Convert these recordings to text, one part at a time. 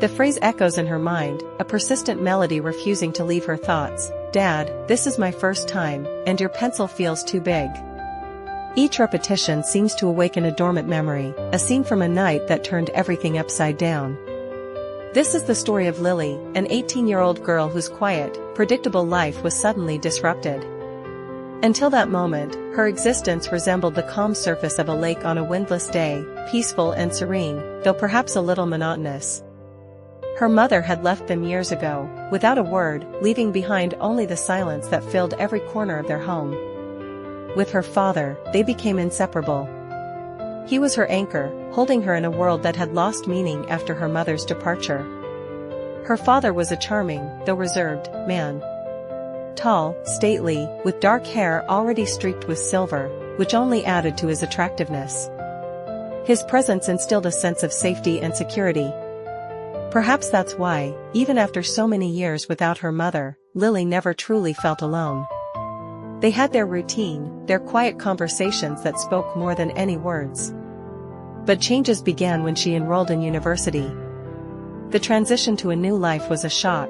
The phrase echoes in her mind, a persistent melody refusing to leave her thoughts. Dad, this is my first time, and your pencil feels too big. Each repetition seems to awaken a dormant memory, a scene from a night that turned everything upside down. This is the story of Lily, an 18-year-old girl whose quiet, predictable life was suddenly disrupted. Until that moment, her existence resembled the calm surface of a lake on a windless day, peaceful and serene, though perhaps a little monotonous. Her mother had left them years ago, without a word, leaving behind only the silence that filled every corner of their home. With her father, they became inseparable. He was her anchor, holding her in a world that had lost meaning after her mother's departure. Her father was a charming, though reserved, man. Tall, stately, with dark hair already streaked with silver, which only added to his attractiveness. His presence instilled a sense of safety and security. Perhaps that's why, even after so many years without her mother, Lily never truly felt alone. They had their routine, their quiet conversations that spoke more than any words. But changes began when she enrolled in university. The transition to a new life was a shock.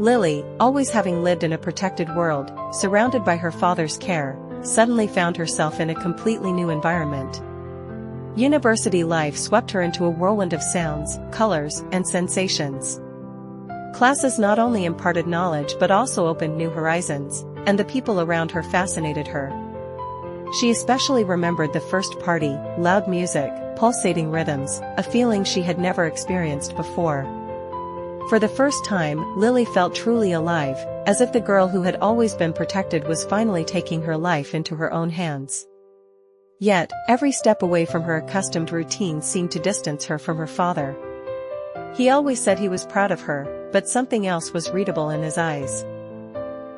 Lily, always having lived in a protected world, surrounded by her father's care, suddenly found herself in a completely new environment. University life swept her into a whirlwind of sounds, colors, and sensations. Classes not only imparted knowledge but also opened new horizons, and the people around her fascinated her. She especially remembered the first party, loud music, pulsating rhythms, a feeling she had never experienced before. For the first time, Lily felt truly alive, as if the girl who had always been protected was finally taking her life into her own hands. Yet, every step away from her accustomed routine seemed to distance her from her father. He always said he was proud of her, but something else was readable in his eyes.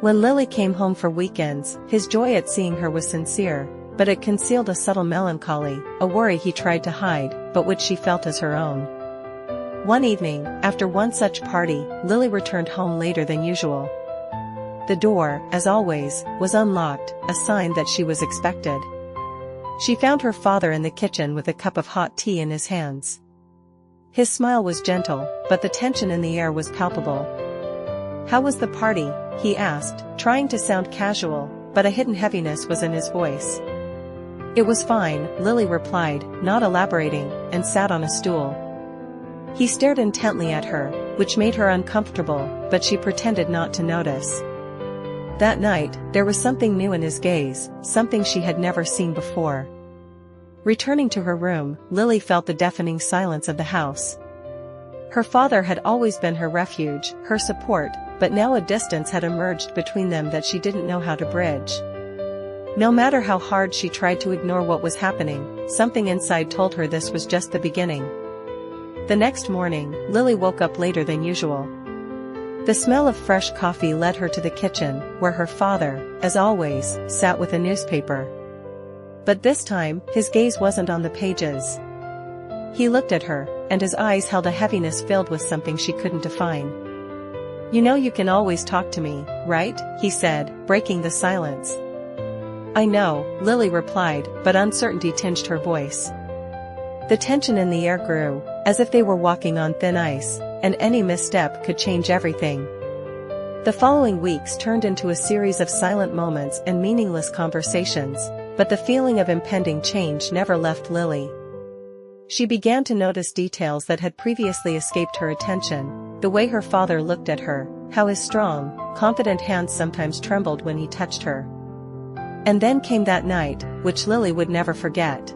When Lily came home for weekends, his joy at seeing her was sincere, but it concealed a subtle melancholy, a worry he tried to hide, but which she felt as her own. One evening, after one such party, Lily returned home later than usual. The door, as always, was unlocked, a sign that she was expected. She found her father in the kitchen with a cup of hot tea in his hands. His smile was gentle, but the tension in the air was palpable. "How was the party?" he asked, trying to sound casual, but a hidden heaviness was in his voice. "It was fine," Lily replied, not elaborating, and sat on a stool. He stared intently at her, which made her uncomfortable, but she pretended not to notice. That night, there was something new in his gaze, something she had never seen before. Returning to her room, Lily felt the deafening silence of the house. Her father had always been her refuge, her support, but now a distance had emerged between them that she didn't know how to bridge. No matter how hard she tried to ignore what was happening, something inside told her this was just the beginning. The next morning, Lily woke up later than usual. The smell of fresh coffee led her to the kitchen, where her father, as always, sat with a newspaper. But this time, his gaze wasn't on the pages. He looked at her, and his eyes held a heaviness filled with something she couldn't define. "You know you can always talk to me, right?" he said, breaking the silence. "I know," Lily replied, but uncertainty tinged her voice. The tension in the air grew, as if they were walking on thin ice, and any misstep could change everything. The following weeks turned into a series of silent moments and meaningless conversations, but the feeling of impending change never left Lily. She began to notice details that had previously escaped her attention, the way her father looked at her, how his strong, confident hands sometimes trembled when he touched her. And then came that night, which Lily would never forget.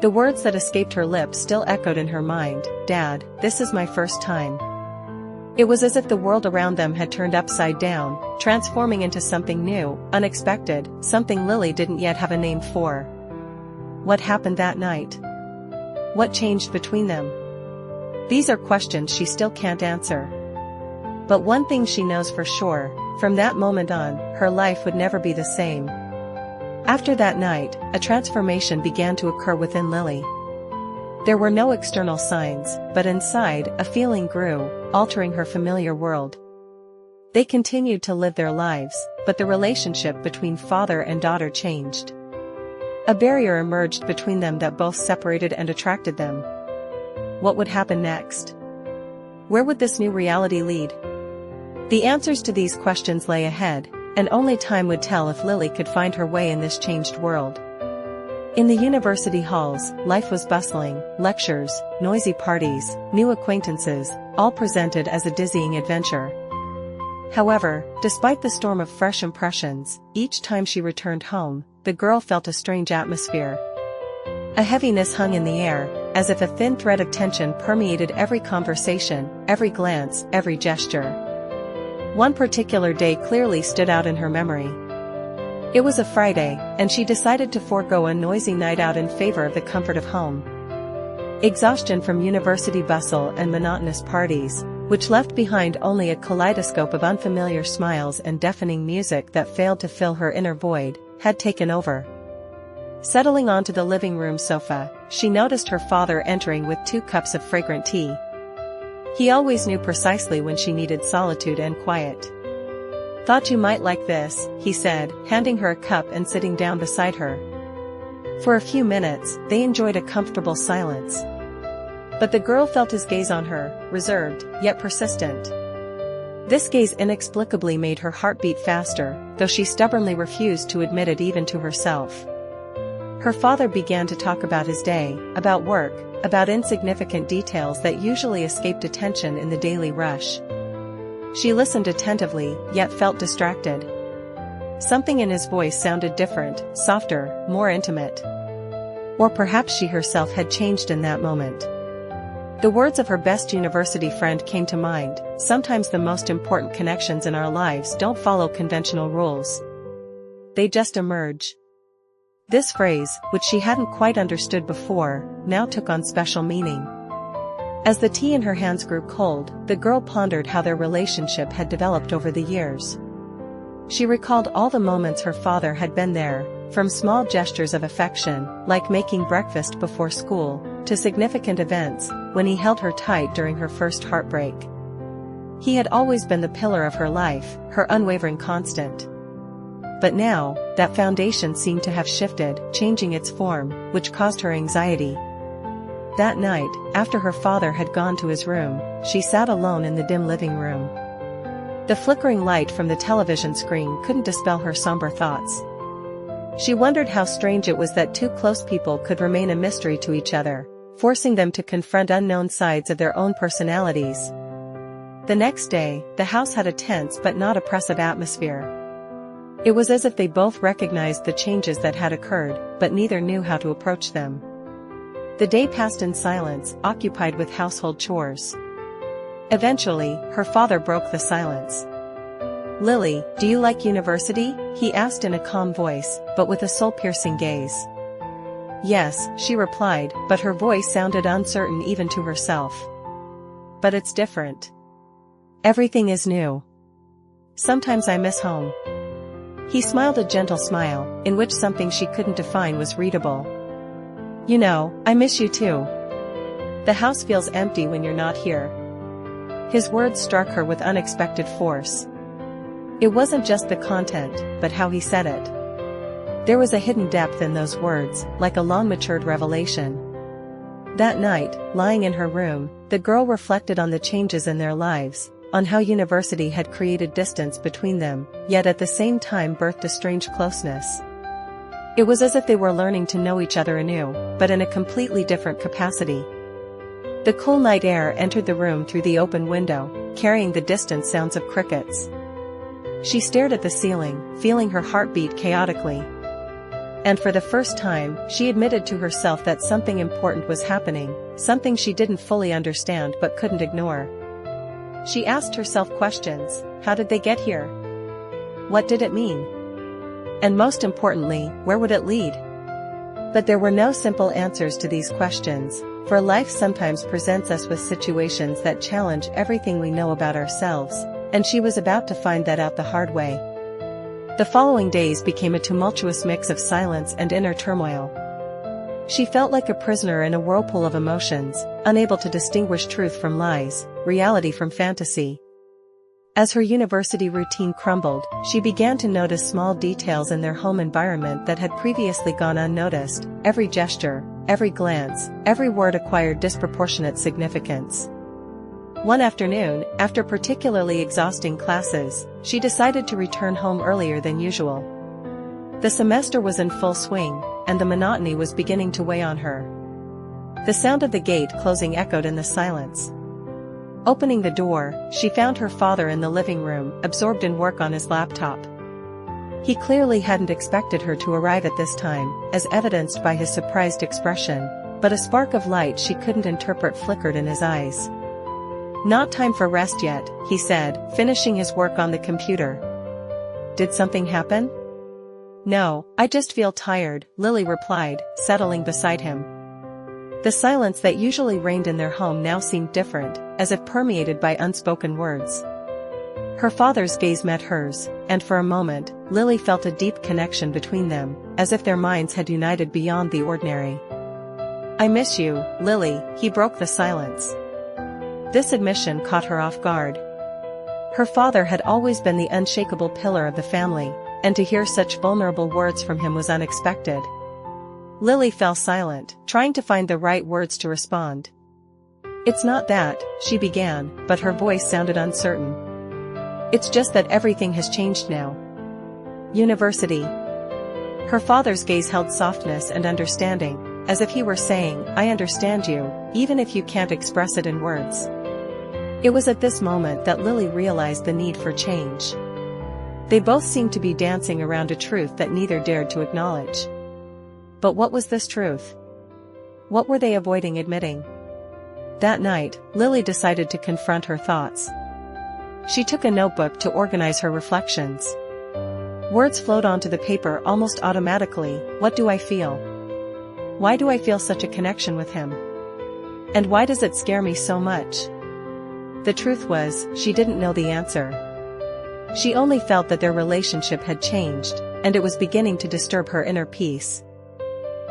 The words that escaped her lips still echoed in her mind, "Dad, this is my first time." It was as if the world around them had turned upside down, transforming into something new, unexpected, something Lily didn't yet have a name for. What happened that night? What changed between them? These are questions she still can't answer. But one thing she knows for sure, from that moment on, her life would never be the same. After that night, a transformation began to occur within Lily. There were no external signs, but inside, a feeling grew, altering her familiar world. They continued to live their lives, but the relationship between father and daughter changed. A barrier emerged between them that both separated and attracted them. What would happen next? Where would this new reality lead? The answers to these questions lay ahead, and only time would tell if Lily could find her way in this changed world. In the university halls, life was bustling: lectures, noisy parties, new acquaintances, all presented as a dizzying adventure. However, despite the storm of fresh impressions, each time she returned home, the girl felt a strange atmosphere. A heaviness hung in the air, as if a thin thread of tension permeated every conversation, every glance, every gesture. One particular day clearly stood out in her memory. It was a Friday, and she decided to forego a noisy night out in favor of the comfort of home. Exhaustion from university bustle and monotonous parties, which left behind only a kaleidoscope of unfamiliar smiles and deafening music that failed to fill her inner void, had taken over. Settling onto the living room sofa, she noticed her father entering with 2 cups of fragrant tea. He always knew precisely when she needed solitude and quiet. "Thought you might like this," he said, handing her a cup and sitting down beside her. For a few minutes, they enjoyed a comfortable silence. But the girl felt his gaze on her, reserved, yet persistent. This gaze inexplicably made her heart beat faster, though she stubbornly refused to admit it even to herself. Her father began to talk about his day, about work, about insignificant details that usually escaped attention in the daily rush. She listened attentively, yet felt distracted. Something in his voice sounded different, softer, more intimate. Or perhaps she herself had changed in that moment. The words of her best university friend came to mind: "Sometimes the most important connections in our lives don't follow conventional rules. They just emerge." This phrase, which she hadn't quite understood before, now took on special meaning. As the tea in her hands grew cold, the girl pondered how their relationship had developed over the years. She recalled all the moments her father had been there, from small gestures of affection, like making breakfast before school, to significant events, when he held her tight during her first heartbreak. He had always been the pillar of her life, her unwavering constant. But now, that foundation seemed to have shifted, changing its form, which caused her anxiety. That night, after her father had gone to his room, she sat alone in the dim living room. The flickering light from the television screen couldn't dispel her somber thoughts. She wondered how strange it was that 2 close people could remain a mystery to each other, forcing them to confront unknown sides of their own personalities. The next day, the house had a tense but not oppressive atmosphere. It was as if they both recognized the changes that had occurred, but neither knew how to approach them. The day passed in silence, occupied with household chores. Eventually, her father broke the silence. "Lily, do you like university?" he asked in a calm voice, but with a soul-piercing gaze. "Yes," she replied, but her voice sounded uncertain even to herself. "But it's different. Everything is new. Sometimes I miss home." He smiled a gentle smile, in which something she couldn't define was readable. "You know, I miss you too. The house feels empty when you're not here." His words struck her with unexpected force. It wasn't just the content, but how he said it. There was a hidden depth in those words, like a long-matured revelation. That night, lying in her room, the girl reflected on the changes in their lives, on how university had created distance between them, yet at the same time birthed a strange closeness. It was as if they were learning to know each other anew, but in a completely different capacity. The cool night air entered the room through the open window, carrying the distant sounds of crickets. She stared at the ceiling, feeling her heart beat chaotically. And for the first time, she admitted to herself that something important was happening, something she didn't fully understand but couldn't ignore. She asked herself questions: how did they get here? What did it mean? And most importantly, where would it lead? But there were no simple answers to these questions, for life sometimes presents us with situations that challenge everything we know about ourselves, and she was about to find that out the hard way. The following days became a tumultuous mix of silence and inner turmoil. She felt like a prisoner in a whirlpool of emotions, unable to distinguish truth from lies, reality from fantasy. As her university routine crumbled, she began to notice small details in their home environment that had previously gone unnoticed. Every gesture, every glance, every word acquired disproportionate significance. One afternoon, after particularly exhausting classes, she decided to return home earlier than usual. The semester was in full swing, and the monotony was beginning to weigh on her. The sound of the gate closing echoed in the silence. Opening the door, she found her father in the living room, absorbed in work on his laptop. He clearly hadn't expected her to arrive at this time, as evidenced by his surprised expression, but a spark of light she couldn't interpret flickered in his eyes. "Not time for rest yet," he said, finishing his work on the computer. "Did something happen?" "No, I just feel tired," Lily replied, settling beside him. The silence that usually reigned in their home now seemed different, as if permeated by unspoken words. Her father's gaze met hers, and for a moment, Lily felt a deep connection between them, as if their minds had united beyond the ordinary. "I miss you, Lily," he broke the silence. This admission caught her off guard. Her father had always been the unshakable pillar of the family, and to hear such vulnerable words from him was unexpected. Lily fell silent, trying to find the right words to respond. "It's not that," she began, but her voice sounded uncertain. "It's just that everything has changed now." "University." Her father's gaze held softness and understanding, as if he were saying, "I understand you, even if you can't express it in words." It was at this moment that Lily realized the need for change. They both seemed to be dancing around a truth that neither dared to acknowledge. But what was this truth? What were they avoiding admitting? That night, Lily decided to confront her thoughts. She took a notebook to organize her reflections. Words flowed onto the paper almost automatically. What do I feel? Why do I feel such a connection with him? And why does it scare me so much? The truth was, she didn't know the answer. She only felt that their relationship had changed, and it was beginning to disturb her inner peace.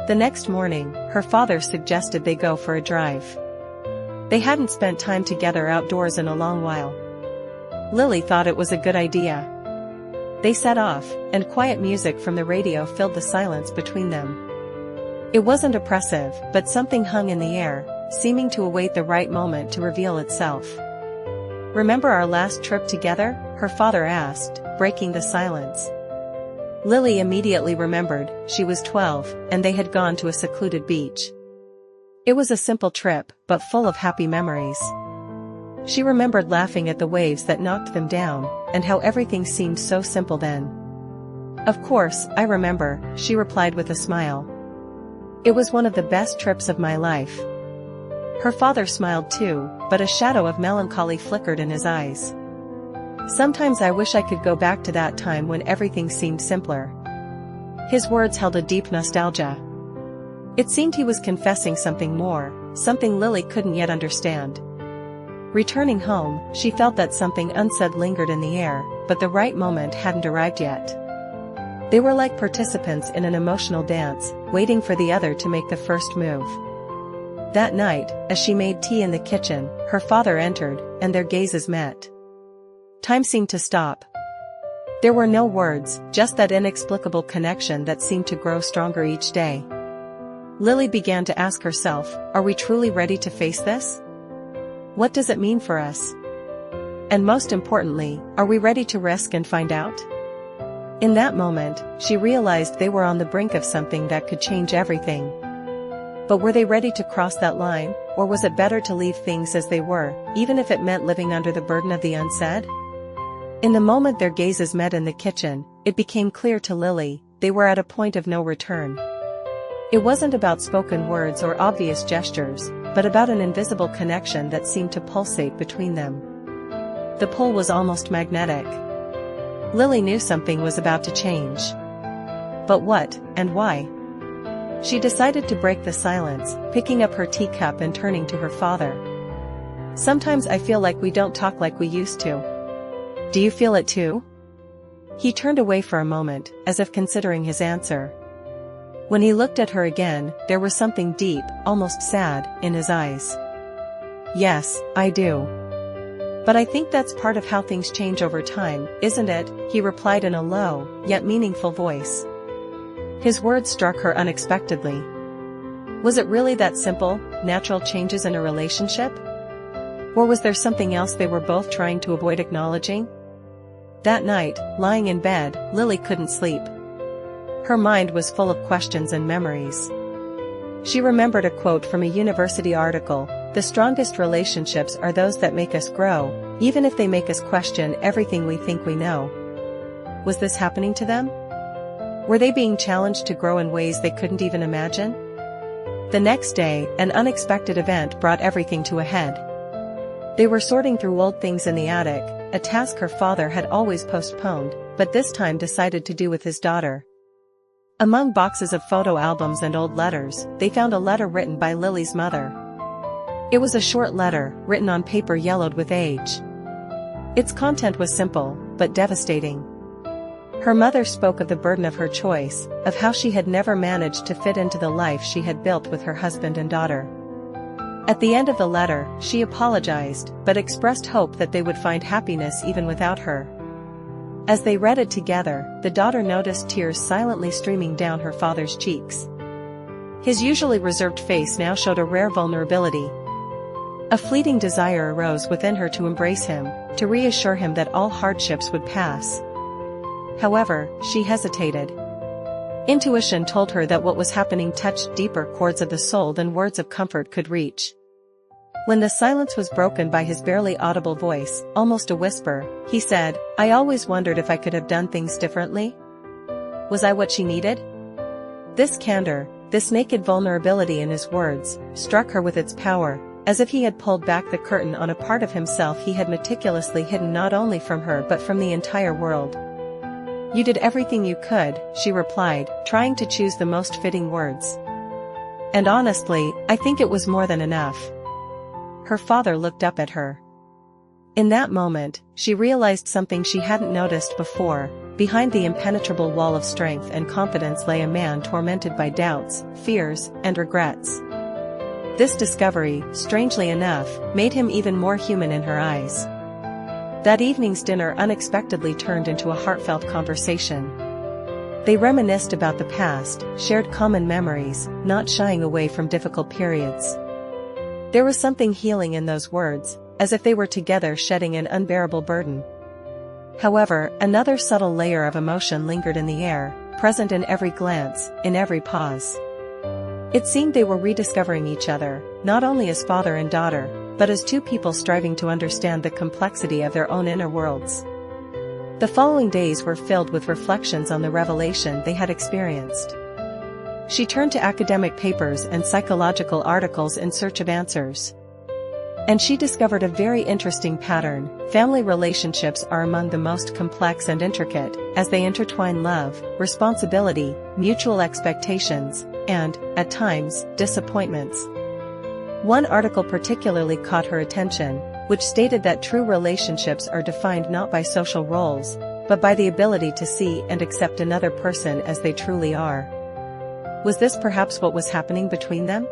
The next morning, her father suggested they go for a drive. They hadn't spent time together outdoors in a long while. Lily thought it was a good idea. They set off, and quiet music from the radio filled the silence between them. It wasn't oppressive, but something hung in the air, seeming to await the right moment to reveal itself. "Remember our last trip together?" her father asked, breaking the silence. Lily immediately remembered. She was 12, and they had gone to a secluded beach. It was a simple trip, but full of happy memories. She remembered laughing at the waves that knocked them down, and how everything seemed so simple then. "Of course, I remember," she replied with a smile. "It was one of the best trips of my life." Her father smiled too, but a shadow of melancholy flickered in his eyes. "Sometimes I wish I could go back to that time when everything seemed simpler." His words held a deep nostalgia. It seemed he was confessing something more, something Lily couldn't yet understand. Returning home, she felt that something unsaid lingered in the air, but the right moment hadn't arrived yet. They were like participants in an emotional dance, waiting for the other to make the first move. That night, as she made tea in the kitchen, her father entered, and their gazes met. Time seemed to stop. There were no words, just that inexplicable connection that seemed to grow stronger each day. Lily began to ask herself, are we truly ready to face this? What does it mean for us? And most importantly, are we ready to risk and find out? In that moment, she realized they were on the brink of something that could change everything. But were they ready to cross that line, or was it better to leave things as they were, even if it meant living under the burden of the unsaid? In the moment their gazes met in the kitchen, it became clear to Lily, they were at a point of no return. It wasn't about spoken words or obvious gestures, but about an invisible connection that seemed to pulsate between them. The pull was almost magnetic. Lily knew something was about to change. But what, and why? She decided to break the silence, picking up her teacup and turning to her father. Sometimes I feel like we don't talk like we used to. Do you feel it too? He turned away for a moment, as if considering his answer. When he looked at her again, there was something deep, almost sad, in his eyes. Yes, I do. But I think that's part of how things change over time, isn't it? He replied in a low, yet meaningful voice. His words struck her unexpectedly. Was it really that simple, natural changes in a relationship? Or was there something else they were both trying to avoid acknowledging? That night, lying in bed, Lily couldn't sleep. Her mind was full of questions and memories. She remembered a quote from a university article: "The strongest relationships are those that make us grow, even if they make us question everything we think we know." Was this happening to them? Were they being challenged to grow in ways they couldn't even imagine? The next day, an unexpected event brought everything to a head. They were sorting through old things in the attic, a task her father had always postponed, but this time decided to do with his daughter. Among boxes of photo albums and old letters, they found a letter written by Lily's mother. It was a short letter, written on paper yellowed with age. Its content was simple, but devastating. Her mother spoke of the burden of her choice, of how she had never managed to fit into the life she had built with her husband and daughter. At the end of the letter, she apologized, but expressed hope that they would find happiness even without her. As they read it together, the daughter noticed tears silently streaming down her father's cheeks. His usually reserved face now showed a rare vulnerability. A fleeting desire arose within her to embrace him, to reassure him that all hardships would pass. However, she hesitated. Intuition told her that what was happening touched deeper chords of the soul than words of comfort could reach. When the silence was broken by his barely audible voice, almost a whisper, he said, "I always wondered if I could have done things differently. Was I what she needed?" This candor, this naked vulnerability in his words, struck her with its power, as if he had pulled back the curtain on a part of himself he had meticulously hidden not only from her but from the entire world. "You did everything you could," she replied, trying to choose the most fitting words. "And honestly, I think it was more than enough." Her father looked up at her. In that moment, she realized something she hadn't noticed before. Behind the impenetrable wall of strength and confidence lay a man tormented by doubts, fears, and regrets. This discovery, strangely enough, made him even more human in her eyes. That evening's dinner unexpectedly turned into a heartfelt conversation. They reminisced about the past, shared common memories, not shying away from difficult periods. There was something healing in those words, as if they were together shedding an unbearable burden. However, another subtle layer of emotion lingered in the air, present in every glance, in every pause. It seemed they were rediscovering each other, not only as father and daughter, but as two people striving to understand the complexity of their own inner worlds. The following days were filled with reflections on the revelation they had experienced. She turned to academic papers and psychological articles in search of answers. And she discovered a very interesting pattern: family relationships are among the most complex and intricate, as they intertwine love, responsibility, mutual expectations, and, at times, disappointments. One article particularly caught her attention, which stated that true relationships are defined not by social roles, but by the ability to see and accept another person as they truly are. Was this perhaps what was happening between them?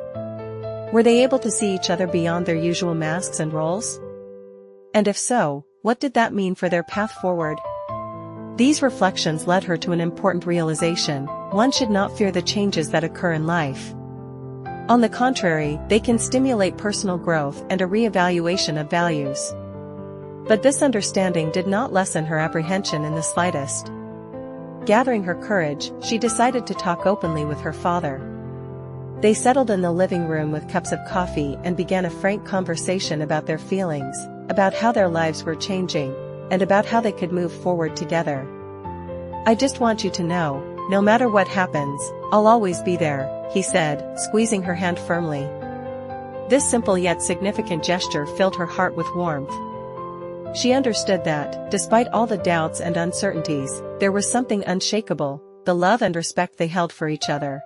Were they able to see each other beyond their usual masks and roles? And if so, what did that mean for their path forward? These reflections led her to an important realization: one should not fear the changes that occur in life. On the contrary, they can stimulate personal growth and a re-evaluation of values. But this understanding did not lessen her apprehension in the slightest. Gathering her courage, she decided to talk openly with her father. They settled in the living room with cups of coffee and began a frank conversation about their feelings, about how their lives were changing, and about how they could move forward together. "I just want you to know, no matter what happens, I'll always be there," he said, squeezing her hand firmly. This simple yet significant gesture filled her heart with warmth. She understood that, despite all the doubts and uncertainties, there was something unshakable: the love and respect they held for each other.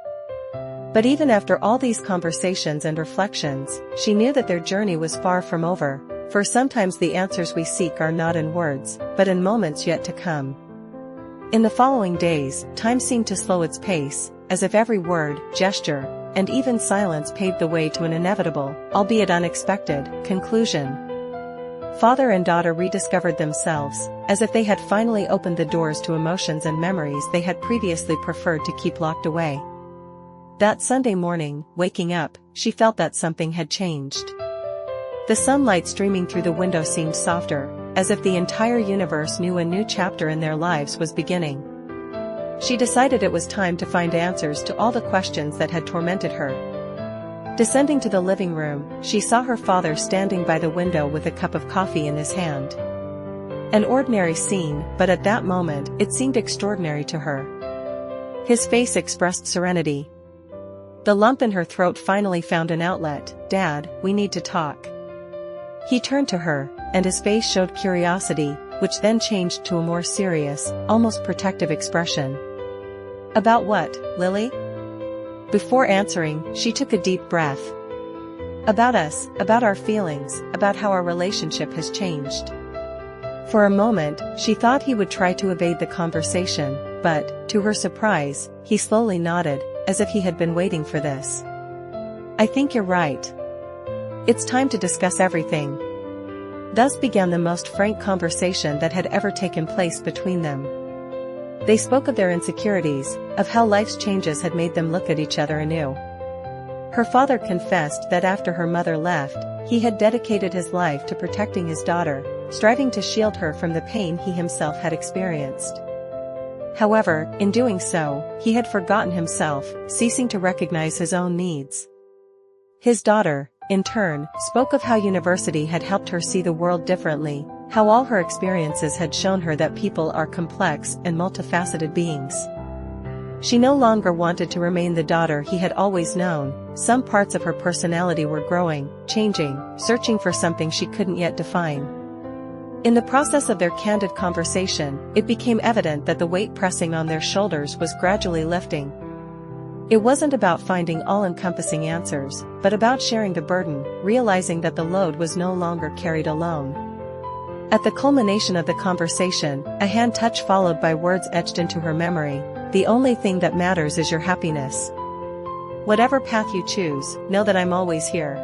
But even after all these conversations and reflections, she knew that their journey was far from over, for sometimes the answers we seek are not in words, but in moments yet to come. In the following days, time seemed to slow its pace, as if every word, gesture, and even silence paved the way to an inevitable, albeit unexpected, conclusion. Father and daughter rediscovered themselves, as if they had finally opened the doors to emotions and memories they had previously preferred to keep locked away. That Sunday morning, waking up, she felt that something had changed. The sunlight streaming through the window seemed softer, as if the entire universe knew a new chapter in their lives was beginning. She decided it was time to find answers to all the questions that had tormented her. Descending to the living room, she saw her father standing by the window with a cup of coffee in his hand. An ordinary scene, but at that moment, it seemed extraordinary to her. His face expressed serenity. The lump in her throat finally found an outlet. "Dad, we need to talk." He turned to her, and his face showed curiosity, which then changed to a more serious, almost protective expression. "About what, Lily?" Before answering, she took a deep breath. "About us, about our feelings, about how our relationship has changed." For a moment, she thought he would try to evade the conversation, but, to her surprise, he slowly nodded, as if he had been waiting for this. "I think you're right. It's time to discuss everything." Thus began the most frank conversation that had ever taken place between them. They spoke of their insecurities, of how life's changes had made them look at each other anew. Her father confessed that after her mother left, he had dedicated his life to protecting his daughter, striving to shield her from the pain he himself had experienced. However, in doing so, he had forgotten himself, ceasing to recognize his own needs. His daughter, in turn, spoke of how university had helped her see the world differently, how all her experiences had shown her that people are complex and multifaceted beings. She no longer wanted to remain the daughter he had always known. Some parts of her personality were growing, changing, searching for something she couldn't yet define. In the process of their candid conversation, it became evident that the weight pressing on their shoulders was gradually lifting. It wasn't about finding all-encompassing answers, but about sharing the burden, realizing that the load was no longer carried alone. At the culmination of the conversation, a hand touch followed by words etched into her memory. "The only thing that matters is your happiness. Whatever path you choose, know that I'm always here."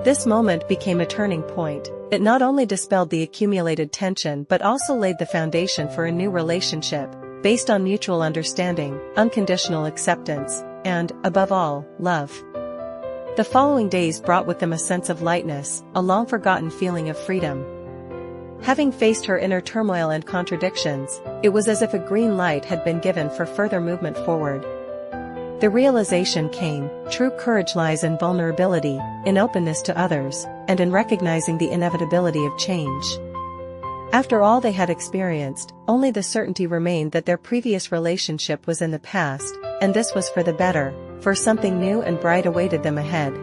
This moment became a turning point. It not only dispelled the accumulated tension but also laid the foundation for a new relationship, based on mutual understanding, unconditional acceptance, and, above all, love. The following days brought with them a sense of lightness, a long-forgotten feeling of freedom. Having faced her inner turmoil and contradictions, it was as if a green light had been given for further movement forward. The realization came: true courage lies in vulnerability, in openness to others, and in recognizing the inevitability of change. After all they had experienced, only the certainty remained that their previous relationship was in the past, and this was for the better, for something new and bright awaited them ahead.